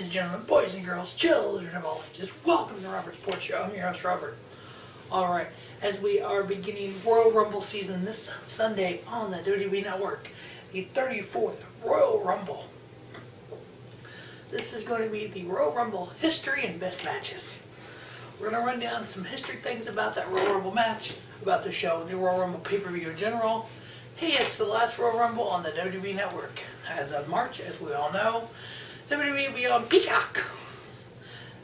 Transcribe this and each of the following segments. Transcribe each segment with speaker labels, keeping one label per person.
Speaker 1: and gentlemen, boys and girls, children of all ages, welcome to the Robert Sports Show. I'm your host, Robert. Alright, as we are beginning Royal Rumble season this Sunday on the WWE Network, the 34th Royal Rumble. This is going to be the Royal Rumble history and best matches. We're going to run down some history things about that Royal Rumble match, about the show, the Royal Rumble pay-per-view in general. Hey, it's the last Royal Rumble on the WWE Network. As of March, as we all know, WWE will be on Peacock.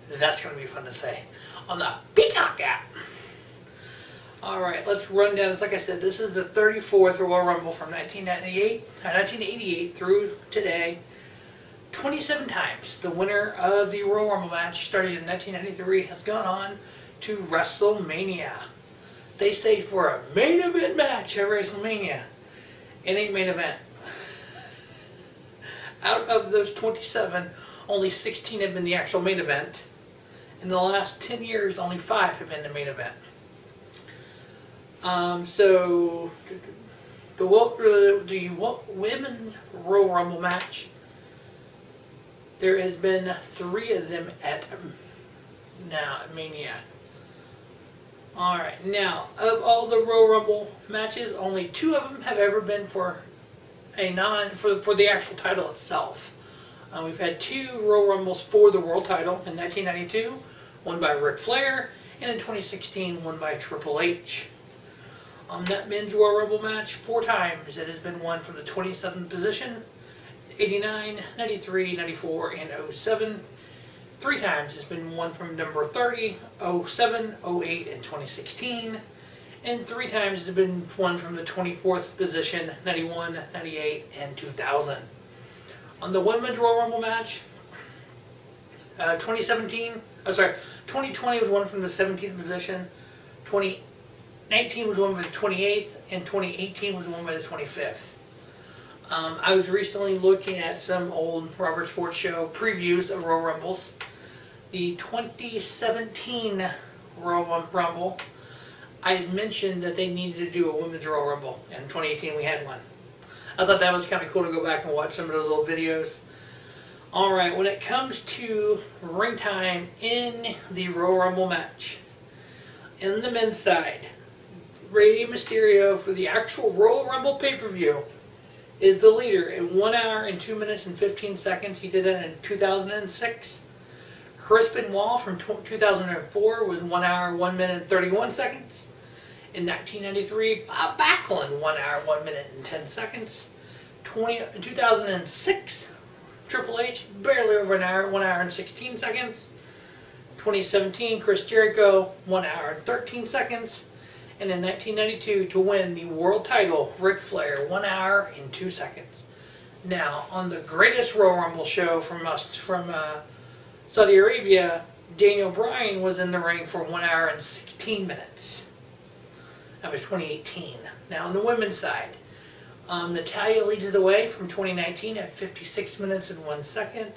Speaker 1: That's going to be fun to say. On the Peacock app. Alright, let's run down. It's like I said, this is the 34th Royal Rumble from 1988 through today. 27 times. The winner of the Royal Rumble match, starting in 1993, has gone on to WrestleMania. They say for a main event match at WrestleMania. It ain't main event. Out of those 27, only 16 have been the actual main event. In the last 10 years, only 5 have been the main event. So, the women's Royal Rumble match, there has been 3 of them at Mania. Alright, now, of all the Royal Rumble matches, only 2 of them have ever been for for the actual title itself. We've had 2 Royal Rumbles for the world title in 1992, one by Ric Flair, and in 2016, one by Triple H. That men's Royal Rumble match, 4 times it has been won from the 27th position, 89, 93, 94, and 07. 3 times it's been won from number 30, 07, 08, and 2016. And 3 times it's been won from the 24th position, 91, 98, and 2000. On the women's Royal Rumble match, 2020 was won from the 17th position, 2019 was won by the 28th, and 2018 was won by the 25th. I was recently looking at some old Robert Sports Show previews of Royal Rumbles. The 2017 Royal Rumble, I had mentioned that they needed to do a women's Royal Rumble. In 2018 we had one. I thought that was kind of cool to go back and watch some of those old videos. Alright, when it comes to ring time in the Royal Rumble match, in the men's side, Rey Mysterio for the actual Royal Rumble pay-per-view is the leader at 1 hour and 2 minutes and 15 seconds. He did that in 2006. Chris Benoit from 2004 was 1 hour, 1 minute and 31 seconds. In 1993, Bob Backlund, 1 hour, 1 minute and 10 seconds. 2006, Triple H, barely over an hour, 1 hour and 16 seconds. 2017, Chris Jericho, 1 hour and 13 seconds. And in 1992, to win the world title, Ric Flair, 1 hour and 2 seconds. Now, on the greatest Royal Rumble show from Saudi Arabia, Daniel Bryan was in the ring for 1 hour and 16 minutes. That was 2018. Now on the women's side, Natalya leads the way from 2019 at 56 minutes and 1 second.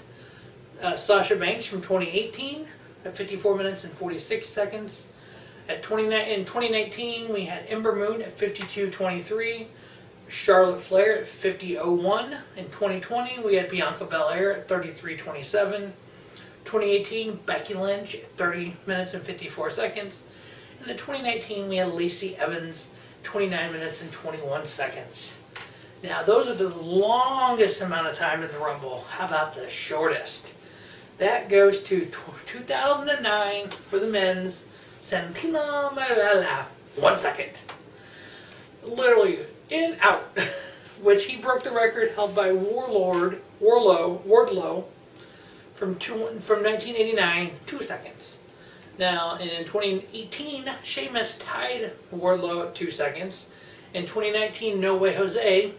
Speaker 1: Sasha Banks from 2018 at 54 minutes and 46 seconds. In 2019, we had Ember Moon at 52:23. Charlotte Flair at 50:01. In 2020, we had Bianca Belair at 33:27. 2018, Becky Lynch at 30 minutes and 54 seconds. And in 2019, we had Lacey Evans, 29 minutes and 21 seconds. Now, those are the longest amount of time in the Rumble. How about the shortest? That goes to 2009 for the men's, Santino Marella, 1 second. Literally, in, out. Which he broke the record held by Wardlow, from 1989, 2 seconds. Now, in 2018, Sheamus tied Wardlow at 2 seconds. In 2019, No Way Jose,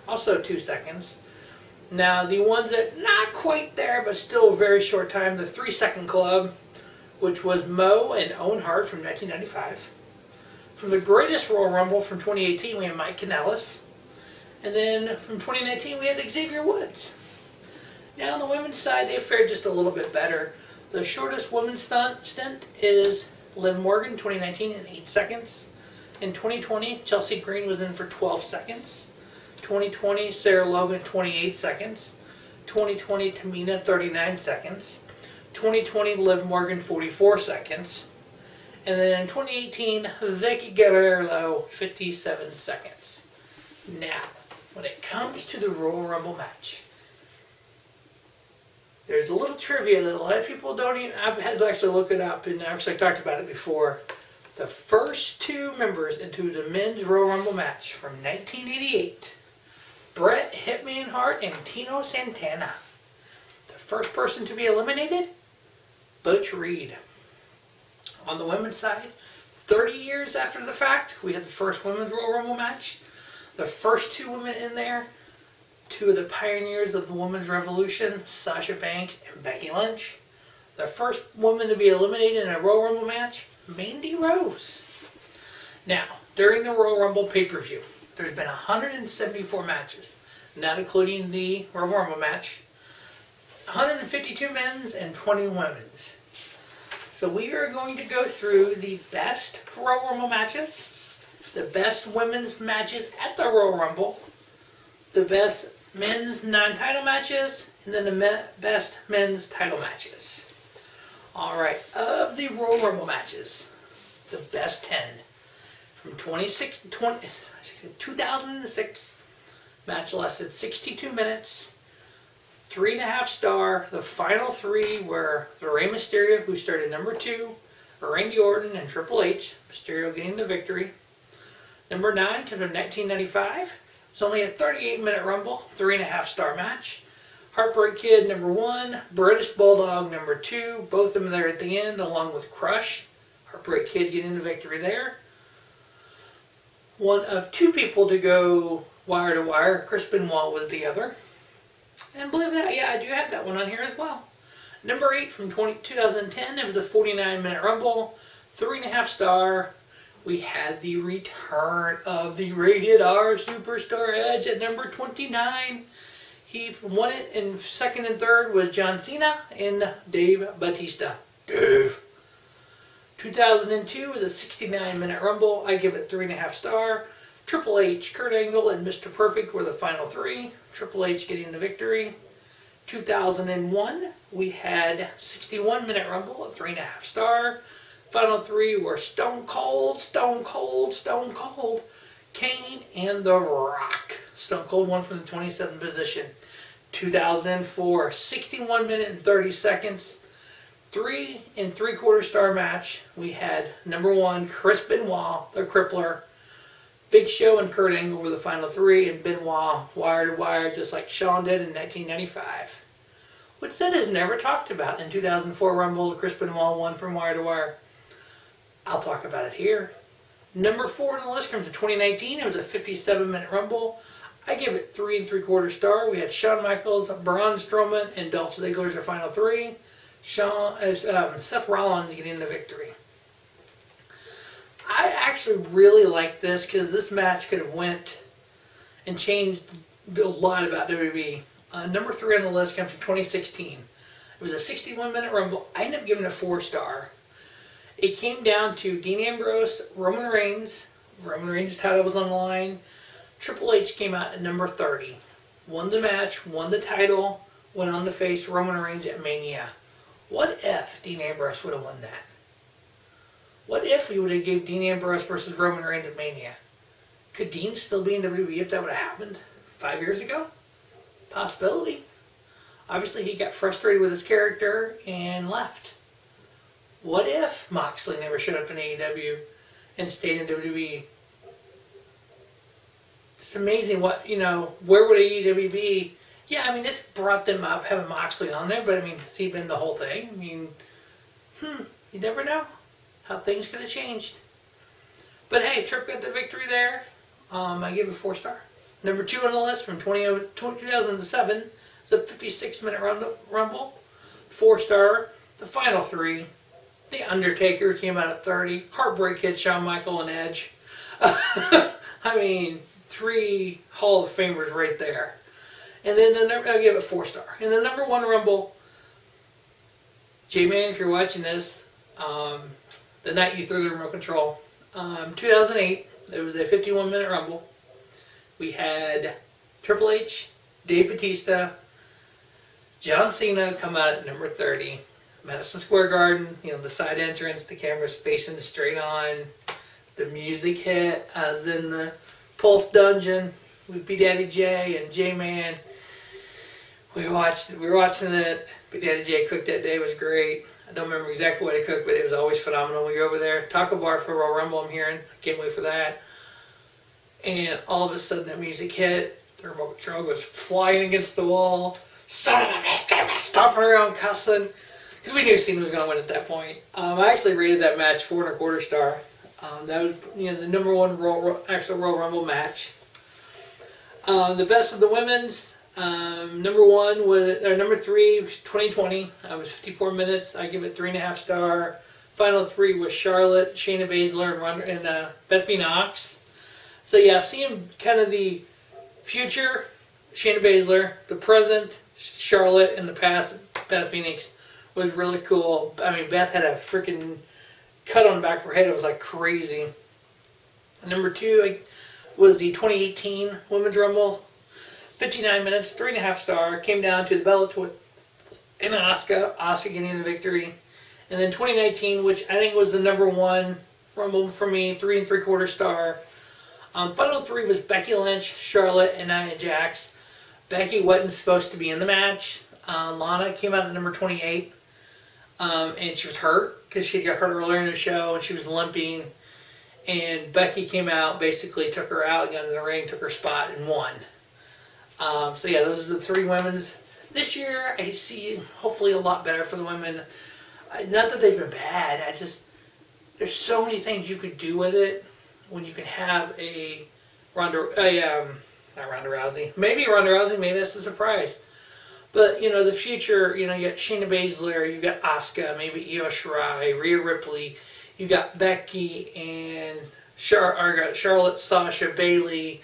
Speaker 1: also 2 seconds. Now, the ones that not quite there, but still a very short time, the 3-second club, which was Mo and Owen Hart from 1995. From the greatest Royal Rumble from 2018, we have Mike Kanellis. And then from 2019, we had Xavier Woods. Now on the women's side, they fared just a little bit better. The shortest women's stint is Liv Morgan, 2019, in 8 seconds. In 2020, Chelsea Green was in for 12 seconds. 2020, Sarah Logan, 28 seconds. 2020 Tamina 39 seconds, 2020 Liv Morgan 44 seconds, and then in 2018 Vicky Guerrero 57 seconds. Now, when it comes to the Royal Rumble match, there's a little trivia that a lot of people don't even, I've had to actually look it up, and actually I talked about it before. The first two members into the men's Royal Rumble match from 1988, Bret Hitman Hart and Tino Santana. The first person to be eliminated, Butch Reed. On the women's side, 30 years after the fact, we had the first women's Royal Rumble match. The first two women in there, two of the pioneers of the women's revolution, Sasha Banks and Becky Lynch. The first woman to be eliminated in a Royal Rumble match, Mandy Rose. Now, during the Royal Rumble pay-per-view, there's been 174 matches, not including the Royal Rumble match. 152 men's and 20 women's. So we are going to go through the best Royal Rumble matches, the best women's matches at the Royal Rumble, the best men's non-title matches, and then the best men's title matches. Alright, of the Royal Rumble matches, the best 10 from 2006, match lasted 62 minutes, 3.5 star. The final three were the Rey Mysterio, who started number 2, Randy Orton, and Triple H, Mysterio getting the victory. Number 9 comes from 1995. It's only a 38-minute Rumble, 3.5 star match. Heartbreak Kid number 1, British Bulldog number 2, both of them there at the end, along with Crush. Heartbreak Kid getting the victory there. One of two people to go wire to wire. Chris Benoit was the other. And believe it or not, yeah, I do have that one on here as well. Number 8 from 2010, it was a 49-minute Rumble, 3.5 star. We had the return of the Rated R Superstar Edge at number 29. He won it in second and third was John Cena and Dave Bautista. Dave. 2002 was a 69-minute Rumble. I give it 3.5 star. Triple H, Kurt Angle, and Mr. Perfect were the final three. Triple H getting the victory. 2001, we had 61-minute Rumble at 3.5 star. Final three were Stone Cold, Kane, and The Rock. Stone Cold won from the 27th position. 2004, 61 minutes and 30 seconds. 3 3/4 star match. We had number 1, Chris Benoit, the Crippler. Big Show and Kurt Angle were the final three, and Benoit wire to wire just like Shawn did in 1995. Which that is never talked about. In 2004 Rumble, Chris Benoit won from wire to wire. I'll talk about it here. Number 4 on the list comes to 2019. It was a 57-minute Rumble. I give it 3 3/4 star. We had Shawn Michaels, Braun Strowman, and Dolph Ziggler as our final three. Seth Rollins getting the victory. I actually really like this because this match could have went and changed a lot about WWE. Number 3 on the list comes from 2016. It was a 61-minute Rumble. I ended up giving it a 4 star. It came down to Dean Ambrose, Roman Reigns. Roman Reigns' title was on the line. Triple H came out at number 30. Won the match, won the title, went on to face Roman Reigns at Mania. What if Dean Ambrose would have won that? What if we would have gave Dean Ambrose versus Roman Reigns at Mania? Could Dean still be in WWE if that would have happened 5 years ago? Possibility. Obviously, he got frustrated with his character and left. What if Moxley never showed up in AEW and stayed in WWE? It's amazing what, where would AEW be? Yeah, I mean, it's brought them up, having Moxley on there, but I mean, has he been the whole thing? I mean, you never know how things could have changed. But hey, Tripp got the victory there. I give it a 4 star. Number 2 on the list from 2007 is a 56-minute Rumble. 4 star. The final three. The Undertaker came out at 30. Heartbreak Kid, Shawn Michaels, and Edge. I mean, 3 Hall of Famers right there. And then I'll give it 4 star. And the number 1 Rumble, J-Man, if you're watching this, the night you threw the remote control, 2008, it was a 51-minute Rumble. We had Triple H, Dave Bautista, John Cena come out at number 30. Madison Square Garden, the side entrance, the camera's facing straight on. The music hit. I was in the Pulse Dungeon with B Daddy J and J Man. We were watching it. B Daddy J cooked that day. It was great. I don't remember exactly what he cooked, but it was always phenomenal. We go over there. Taco bar for Royal Rumble, I'm hearing. I can't wait for that. And all of a sudden that music hit. The remote control goes flying against the wall. Son of a bitch, stomping around cussing. Because we knew Cena was going to win at that point. I actually rated that match 4.25 stars. That was the number one Royal Rumble match. The best of the women's. Number 3 was 2020. It was 54 minutes. I give it 3.5 stars. Final 3 was Charlotte, Shayna Baszler, and Beth Phoenix. So yeah, seeing kind of the future, Shayna Baszler, the present, Charlotte, and the past, Beth Phoenix, was really cool. I mean, Beth had a freaking cut on the back of her head. It was like crazy. Number 2 was the 2018 Women's Rumble. 59 minutes, 3.5 stars. Came down to the Bella Twins and Asuka. Asuka getting the victory. And then 2019, which I think was the number 1 Rumble for me, 3.75 stars. Final 3 was Becky Lynch, Charlotte, and Nia Jax. Becky wasn't supposed to be in the match. Lana came out at number 28. And she was hurt because she got hurt earlier in the show and she was limping. And Becky came out, basically took her out, got in the ring, took her spot, and won. So yeah, those are the 3 women's. This year, I see hopefully a lot better for the women. Not that they've been bad. There's so many things you could do with it when you can have not Ronda Rousey. Maybe Ronda Rousey, maybe that's a surprise. But, the future, you got Shayna Baszler, you got Asuka, maybe Io Shirai, Rhea Ripley, you got Becky and Charlotte, Sasha, Bayley,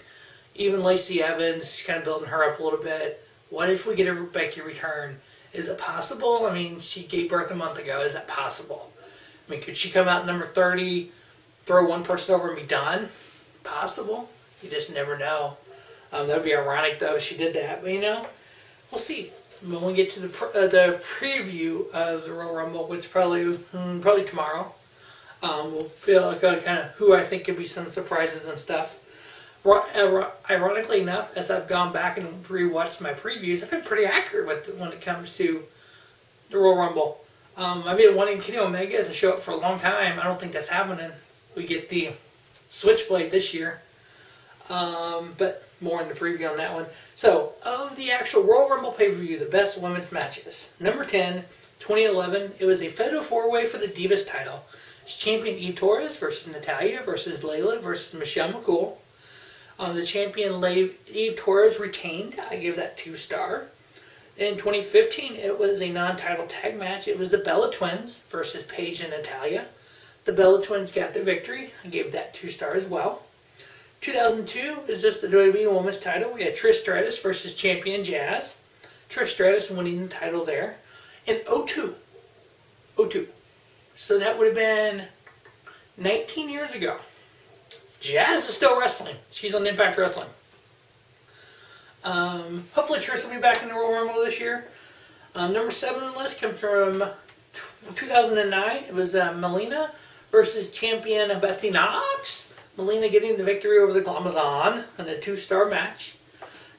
Speaker 1: even Lacey Evans. She's kind of building her up a little bit. What if we get a Becky return? Is it possible? I mean, she gave birth a month ago. Is that possible? I mean, could she come out number 30, throw one person over and be done? Possible. You just never know. That would be ironic, though, if she did that. But, we'll see. When we get to the preview of the Royal Rumble, which probably tomorrow, we'll feel like kind of who I think could be some surprises and stuff. Ironically enough, as I've gone back and rewatched my previews, I've been pretty accurate when it comes to the Royal Rumble. I've been wanting Kenny Omega to show up for a long time. I don't think that's happening. We get the Switchblade this year. But more in the preview on that one. So, of the actual Royal Rumble pay-per-view, the best women's matches. Number 10, 2011, it was a Fatal 4-Way for the Divas title. It's champion Eve Torres versus Natalya versus Layla versus Michelle McCool. The champion Eve Torres retained. I give that 2 stars. In 2015, it was a non-title tag match. It was the Bella Twins versus Paige and Natalya. The Bella Twins got the victory. I gave that 2 stars as well. 2002 is just the WWE Women's title. We had Trish Stratus versus champion Jazz. Trish Stratus winning the title there. And 02. So that would have been 19 years ago. Jazz is still wrestling. She's on Impact Wrestling. Hopefully Trish will be back in the Royal Rumble this year. Number 7 on the list comes from 2009. It was Melina versus champion Beth Phoenix. Melina getting the victory over the Glamazon in a 2-star match.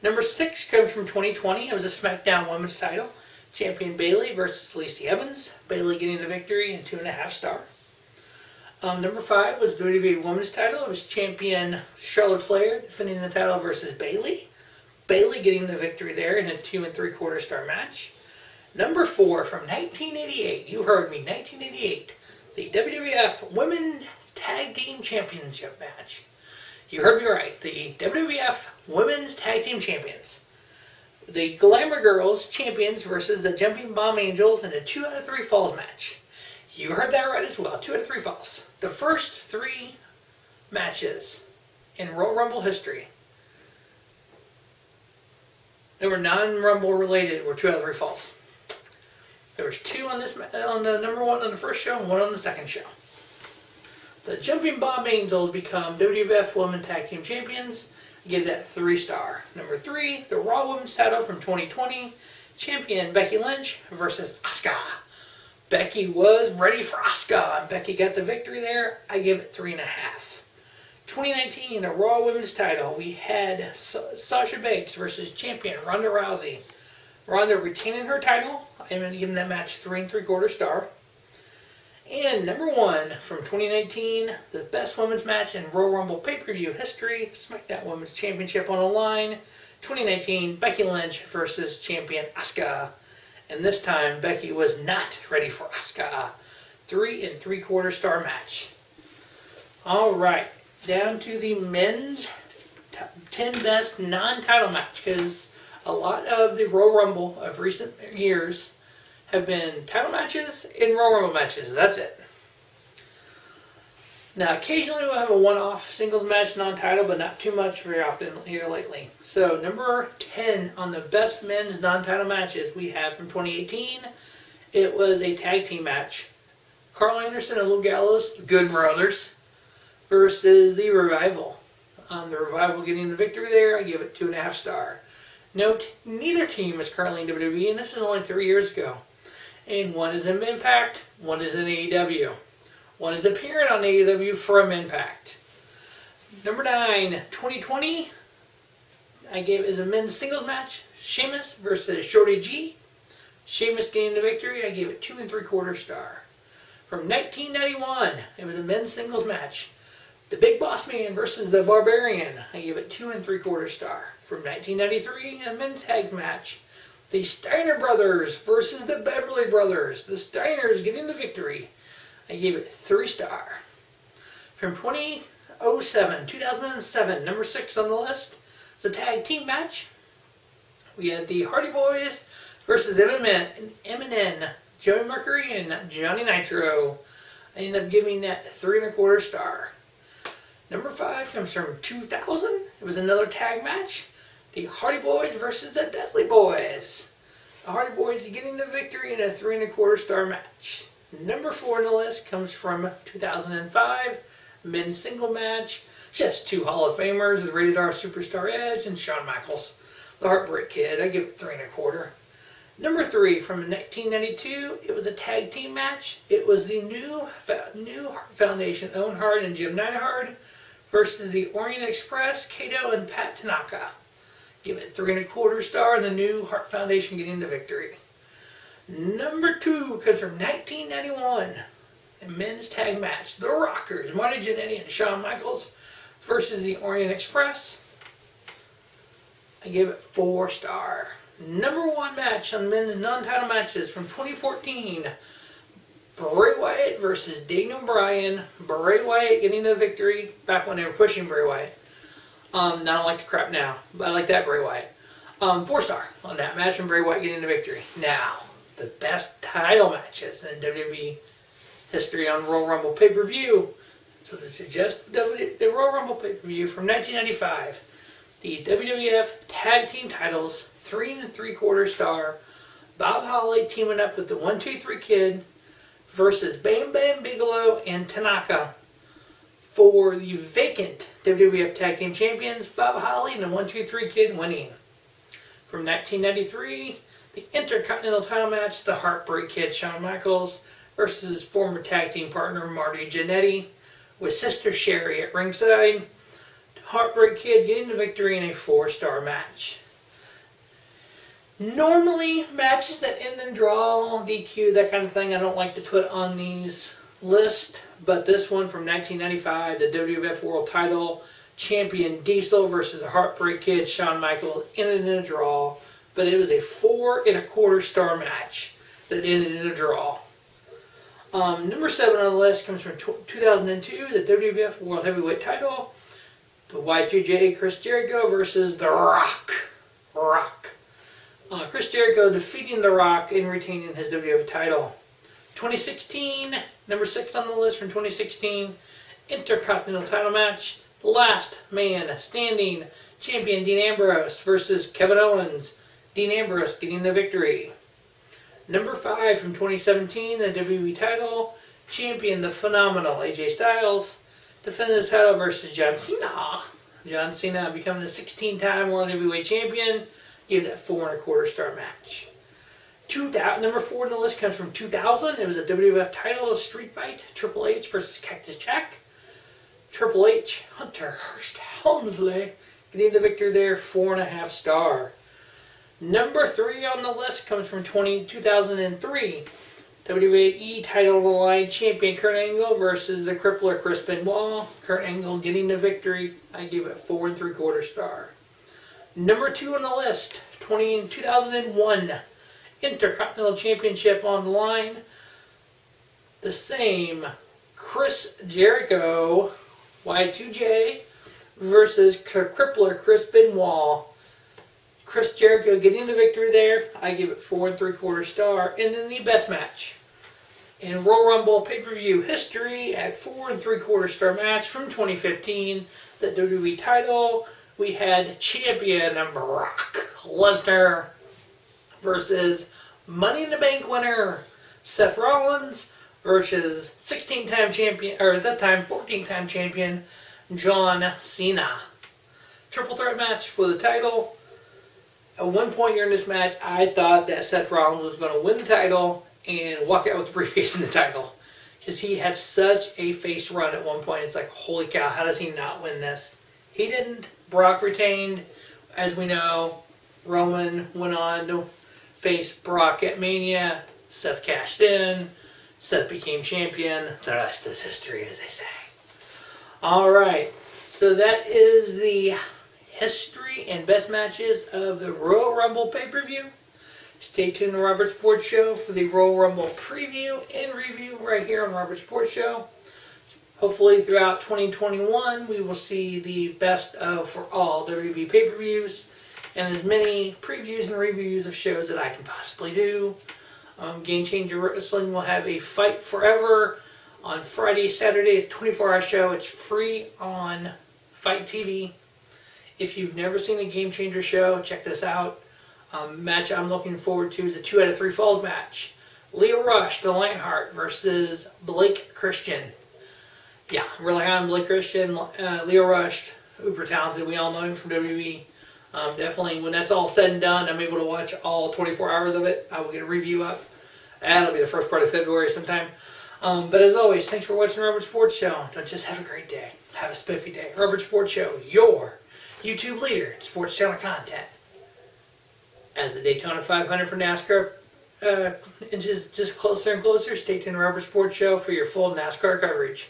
Speaker 1: Number 6 comes from 2020. It was a SmackDown Women's title. Champion Bayley versus Lacey Evans. Bayley getting the victory in 2.5 stars. Number 5 was the WWE Women's title. It was champion Charlotte Flair defending the title versus Bayley. Bayley getting the victory there in a 2.75 star match. Number 4 from 1988. You heard me, 1988. The WWF Women's Tag Team Championship match. You heard me right. The WWF Women's Tag Team Champions. The Glamour Girls Champions versus the Jumping Bomb Angels in a 2 out of 3 falls match. You heard that right as well. 2 out of 3 falls. The first 3 matches in Royal Rumble history that were non-Rumble related were 2 out of 3 falls. There was 2 on the number 1 on the first show and 1 on the second show. The Jumping Bomb Angels become WWF Women Tag Team Champions. I give that 3 stars. Number 3, the Raw Women's title from 2020. champion Becky Lynch versus Asuka. Becky was ready for Asuka, and Becky got the victory there. I give it 3.5. 2019, the Raw Women's title, we had Sasha Banks versus champion Ronda Rousey. Ronda retaining her title. I'm going to give that match 3 3/4 star. And number 1 from 2019, the best women's match in Royal Rumble pay-per-view history, SmackDown Women's Championship on the line. 2019, Becky Lynch versus champion Asuka. And this time, Becky was not ready for Asuka. 3 3/4 star match. Alright, down to the men's 10 best non-title match, because a lot of the Royal Rumble of recent years have been title matches and Royal Rumble matches. That's it. Now, occasionally we'll have a one-off singles match, non-title, but not too much very often here lately. So, number 10 on the best men's non-title matches we have from 2018, it was a tag team match. Carl Anderson and Lou Gallows, the Good Brothers, versus the Revival. The Revival getting the victory there, I give it 2.5 star. Note, neither team is currently in WWE, and this is only 3 years ago. And one is in Impact, one is in AEW. One is appearing on AEW from Impact. Number 9, 2020, I gave it as a men's singles match. Sheamus versus Shorty G. Sheamus getting the victory, I gave it 2 3/4 star. From 1991, it was a men's singles match. The Big Boss Man versus the Barbarian, I gave it 2 3/4 star. From 1993, a men's tag match. The Steiner Brothers versus the Beverly Brothers. The Steiners getting the victory. I gave it 3 star. From 2007, number 6 on the list, it's a tag team match. We had the Hardy Boys versus Eminem, Joey Mercury, and Johnny Nitro. I ended up giving that 3 1/4 star. Number 5 comes from 2000. It was another tag match. The Hardy Boys versus the Dudley Boys. The Hardy Boys getting the victory in a 3 1/4 star match. Number 4 on the list comes from 2005. Men's single match. Just 2 Hall of Famers, the Rated R Superstar Edge and Shawn Michaels. The Heartbreak Kid, I give it 3 1/4. Number 3 from 1992, it was a tag team match. It was the new Foundation, Owen Hart and Jim Neidhart versus the Orient Express, Kato and Pat Tanaka. Give it 3 1/4 star, and the new Hart Foundation getting the victory. Number 2 comes from 1991, a men's tag match. The Rockers, Marty Jannetty and Shawn Michaels versus the Orient Express. I give it 4 star. Number 1 match on men's non-title matches from 2014. Bray Wyatt versus Daniel Bryan. Bray Wyatt getting the victory back when they were pushing Bray Wyatt. I don't like the crap now, but I like that Bray Wyatt. 4 star on that match and Bray Wyatt getting the victory. Now, the best title matches in WWE history on Royal Rumble pay-per-view. So this is just the Royal Rumble pay-per-view from 1995. The WWF Tag Team titles, 3 3/4 star. Bob Holly teaming up with the 1-2-3 Kid versus Bam Bam Bigelow and Tanaka for the vacant WWF Tag Team Champions. Bob Holly and the 1-2-3 Kid winning. From 1993, the Intercontinental title match, the Heartbreak Kid Shawn Michaels versus his former tag team partner Marty Jannetty with Sister Sherry at ringside. Heartbreak Kid getting the victory in a 4-star match. Normally, matches that end in draw, DQ, that kind of thing, I don't like to put on these lists, but this one from 1995, the WWF World Title, Champion Diesel versus the Heartbreak Kid Shawn Michaels, ended in a draw, but it was a 4 1/4 star match that ended in a draw. Number 7 on the list comes from 2002, the WWF World Heavyweight Title, the Y2J Chris Jericho versus The Rock. Chris Jericho defeating The Rock and retaining his WWF title. 2016, number 6 on the list from 2016, Intercontinental title match, Last Man Standing, Champion Dean Ambrose versus Kevin Owens. Dean Ambrose getting the victory. Number 5 from 2017, the WWE title, Champion the Phenomenal AJ Styles, defending his title versus John Cena. John Cena becoming the 16-time World Heavyweight Champion. Gave that 4 1/4 star match. Number 4 on the list comes from 2000. It was a WWF title, a street fight. Triple H versus Cactus Jack. Triple H, Hunter Hearst Helmsley, getting the victory there, 4.5 star. Number 3 on the list comes from 2003. WWE title on the line champion Kurt Angle versus the crippler Chris Benoit. Kurt Angle getting the victory. I give it 4 3/4 star. Number 2 on the list, 2001 Intercontinental Championship on the line. The same Chris Jericho, Y2J, versus crippler Chris Benoit. Chris Jericho getting the victory there. I give it 4 3/4 star. And then the best match in Royal Rumble pay-per-view history at 4 3/4 star match from 2015, the WWE title. We had champion Brock Lesnar versus Money in the Bank winner Seth Rollins versus 16-time champion, or at that time 14-time champion John Cena. Triple threat match for the title. At one point during this match, I thought that Seth Rollins was going to win the title and walk out with the briefcase and the title. Because he had such a face run at one point. It's like, holy cow, how does he not win this? He didn't. Brock retained. As we know, Roman went on to face Brock at Mania. Seth cashed in. Seth became champion. The rest is history, as they say. Alright, so that is the history and best matches of the Royal Rumble pay-per-view. Stay tuned to Robert Sports Show for the Royal Rumble preview and review right here on Robert Sports Show. Hopefully throughout 2021 we will see the best of for all WWE pay-per-views and as many previews and reviews of shows that I can possibly do. Game Changer Wrestling will have a Fight Forever on Friday, Saturday, a 24-hour show. It's free on Fight TV. If you've never seen a Game Changer show, check this out. Match I'm looking forward to is a 2 out of 3 falls match. Leo Rush, the Lionheart, versus Blake Christian. Yeah, really high on Blake Christian. Leo Rush, uber talented. We all know him from WWE. Definitely, when that's all said and done, I'm able to watch all 24 hours of it. I will get a review up. That'll be the first part of February sometime. But as always, thanks for watching Robert Sports Show. Don't just have a great day. Have a spiffy day. Robert Sports Show, your YouTube leader in sports channel content. As the Daytona 500 for NASCAR inches just closer and closer, stay tuned to Robert Sports Show for your full NASCAR coverage.